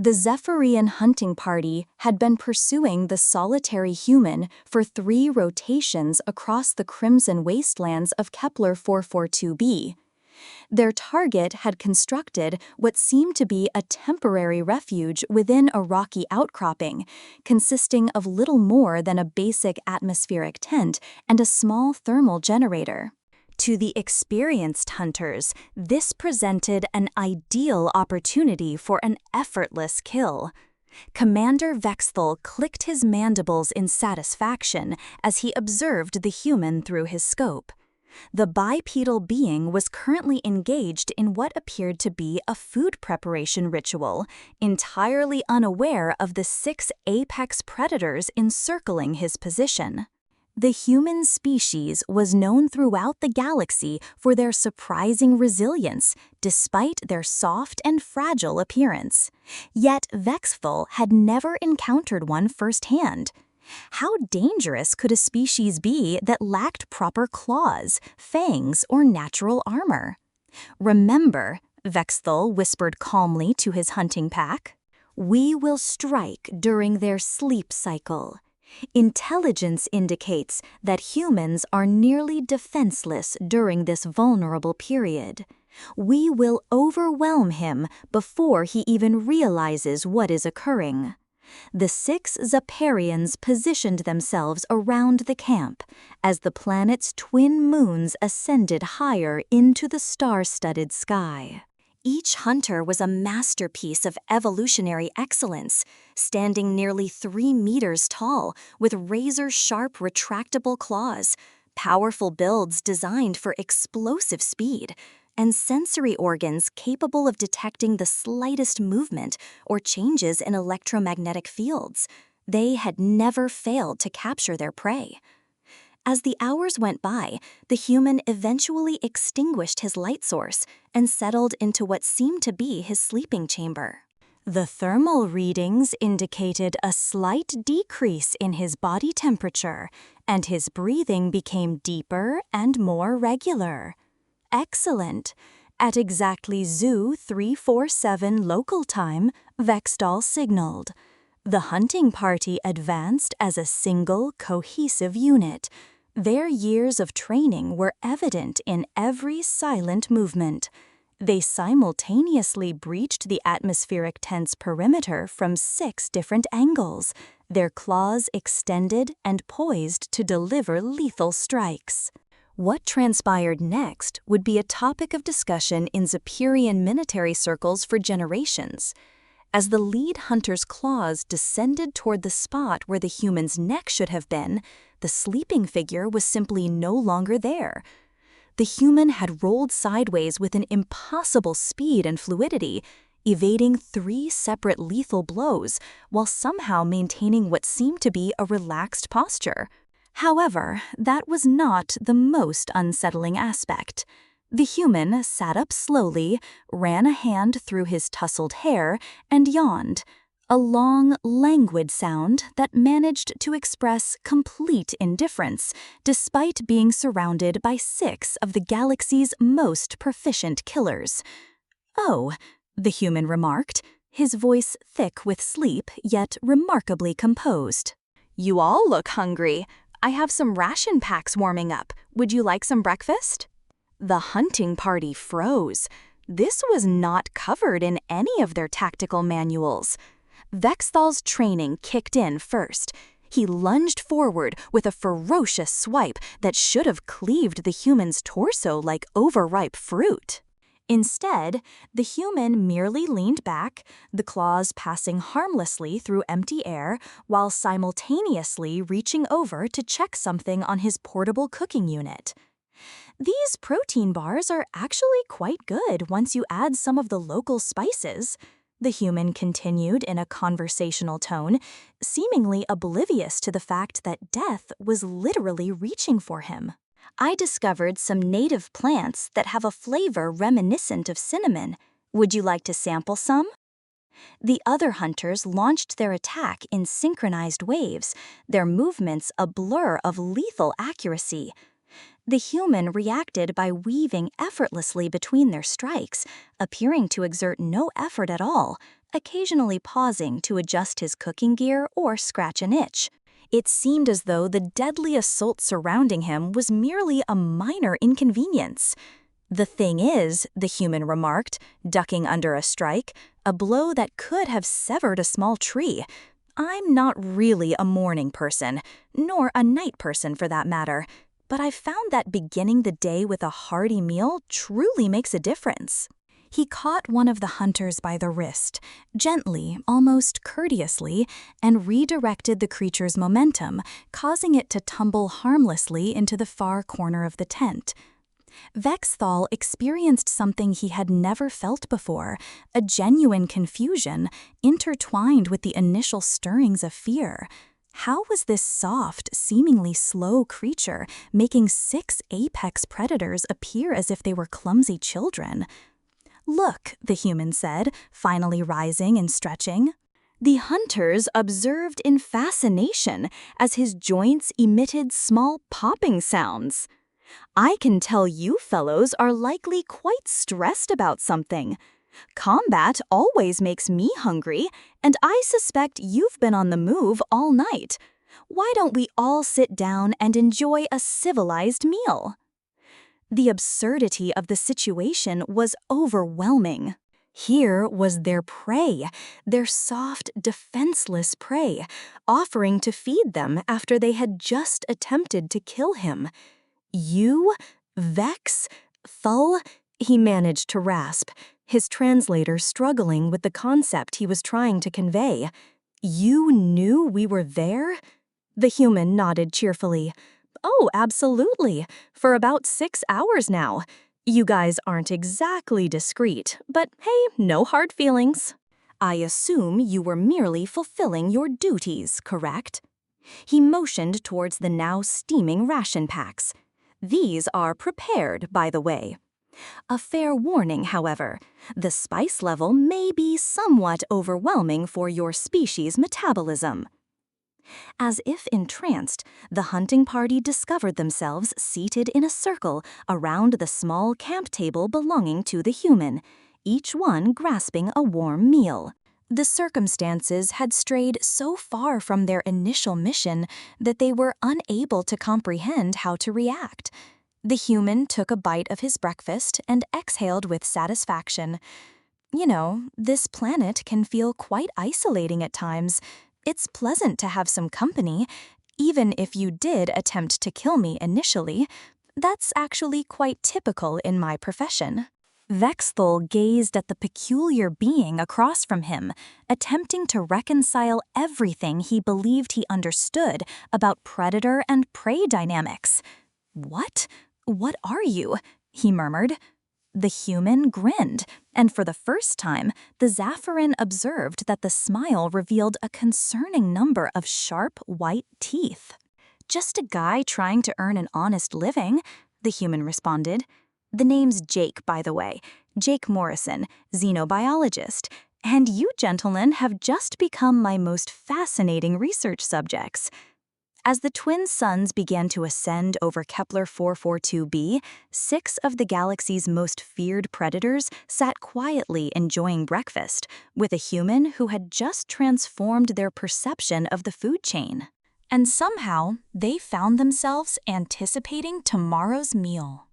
The Zephyrian hunting party had been pursuing the solitary human for 3 rotations across the crimson wastelands of Kepler 442b. Their target had constructed what seemed to be a temporary refuge within a rocky outcropping, consisting of little more than a basic atmospheric tent and a small thermal generator. To the experienced hunters, this presented an ideal opportunity for an effortless kill. Commander Vexthal clicked his mandibles in satisfaction as he observed the human through his scope. The bipedal being was currently engaged in what appeared to be a food preparation ritual, entirely unaware of the 6 apex predators encircling his position. The human species was known throughout the galaxy for their surprising resilience, despite their soft and fragile appearance. Yet Vexthal had never encountered one firsthand. How dangerous could a species be that lacked proper claws, fangs, or natural armor? "Remember," Vexthal whispered calmly to his hunting pack, "we will strike during their sleep cycle. Intelligence indicates that humans are nearly defenseless during this vulnerable period. We will overwhelm him before he even realizes what is occurring." The 6 Zephyrians positioned themselves around the camp as the planet's twin moons ascended higher into the star-studded sky. Each hunter was a masterpiece of evolutionary excellence, standing nearly 3 meters tall with razor-sharp retractable claws, powerful builds designed for explosive speed, and sensory organs capable of detecting the slightest movement or changes in electromagnetic fields. They had never failed to capture their prey. As the hours went by, the human eventually extinguished his light source and settled into what seemed to be his sleeping chamber. The thermal readings indicated a slight decrease in his body temperature, and his breathing became deeper and more regular. Excellent. At exactly Zoo 347 local time, Vexthal signaled. The hunting party advanced as a single, cohesive unit. Their years of training were evident in every silent movement. They simultaneously breached the atmospheric tent's perimeter from 6 different angles, their claws extended and poised to deliver lethal strikes. What transpired next would be a topic of discussion in Zephyrian military circles for generations. As the lead hunter's claws descended toward the spot where the human's neck should have been, the sleeping figure was simply no longer there. The human had rolled sideways with an impossible speed and fluidity, evading 3 separate lethal blows while somehow maintaining what seemed to be a relaxed posture. However, that was not the most unsettling aspect. The human sat up slowly, ran a hand through his tousled hair, and yawned, a long, languid sound that managed to express complete indifference, despite being surrounded by 6 of the galaxy's most proficient killers. "Oh," the human remarked, his voice thick with sleep, yet remarkably composed. "You all look hungry. I have some ration packs warming up. Would you like some breakfast?" The hunting party froze. This was not covered in any of their tactical manuals. Vexthal's training kicked in first. He lunged forward with a ferocious swipe that should have cleaved the human's torso like overripe fruit. Instead, the human merely leaned back, the claws passing harmlessly through empty air while simultaneously reaching over to check something on his portable cooking unit. "These protein bars are actually quite good once you add some of the local spices," the human continued in a conversational tone, seemingly oblivious to the fact that death was literally reaching for him. "I discovered some native plants that have a flavor reminiscent of cinnamon. Would you like to sample some?" The other hunters launched their attack in synchronized waves, their movements a blur of lethal accuracy. The human reacted by weaving effortlessly between their strikes, appearing to exert no effort at all, occasionally pausing to adjust his cooking gear or scratch an itch. It seemed as though the deadly assault surrounding him was merely a minor inconvenience. "The thing is," the human remarked, ducking under a strike, a blow that could have severed a small tree, "I'm not really a morning person, nor a night person for that matter, but I've found that beginning the day with a hearty meal truly makes a difference." He caught one of the hunters by the wrist, gently, almost courteously, and redirected the creature's momentum, causing it to tumble harmlessly into the far corner of the tent. Vexthal experienced something he had never felt before, a genuine confusion, intertwined with the initial stirrings of fear. How was this soft, seemingly slow creature making 6 apex predators appear as if they were clumsy children? "Look," the human said, finally rising and stretching. The hunters observed in fascination as his joints emitted small popping sounds. "I can tell you fellows are likely quite stressed about something. Combat always makes me hungry, and I suspect you've been on the move all night. Why don't we all sit down and enjoy a civilized meal?" The absurdity of the situation was overwhelming. Here was their prey, their soft, defenseless prey, offering to feed them after they had just attempted to kill him. "You? Vex? Thul?" he managed to rasp, his translator struggling with the concept he was trying to convey. "You knew we were there?" The human nodded cheerfully. "Oh, absolutely. For about 6 hours now. You guys aren't exactly discreet, but hey, no hard feelings. I assume you were merely fulfilling your duties, correct?" He motioned towards the now steaming ration packs. "These are prepared, by the way. A fair warning, however, the spice level may be somewhat overwhelming for your species' metabolism." As if entranced, the hunting party discovered themselves seated in a circle around the small camp table belonging to the human, each one grasping a warm meal. The circumstances had strayed so far from their initial mission that they were unable to comprehend how to react. The human took a bite of his breakfast and exhaled with satisfaction. "You know, this planet can feel quite isolating at times. It's pleasant to have some company, even if you did attempt to kill me initially. That's actually quite typical in my profession." Vexthal gazed at the peculiar being across from him, attempting to reconcile everything he believed he understood about predator and prey dynamics. "What? What are you?" he murmured. The human grinned, and for the first time, the Zapharan observed that the smile revealed a concerning number of sharp, white teeth. "Just a guy trying to earn an honest living," the human responded. "The name's Jake, by the way, Jake Morrison, xenobiologist, and you gentlemen have just become my most fascinating research subjects." As the twin suns began to ascend over Kepler 442b, 6 of the galaxy's most feared predators sat quietly enjoying breakfast, with a human who had just transformed their perception of the food chain. And somehow, they found themselves anticipating tomorrow's meal.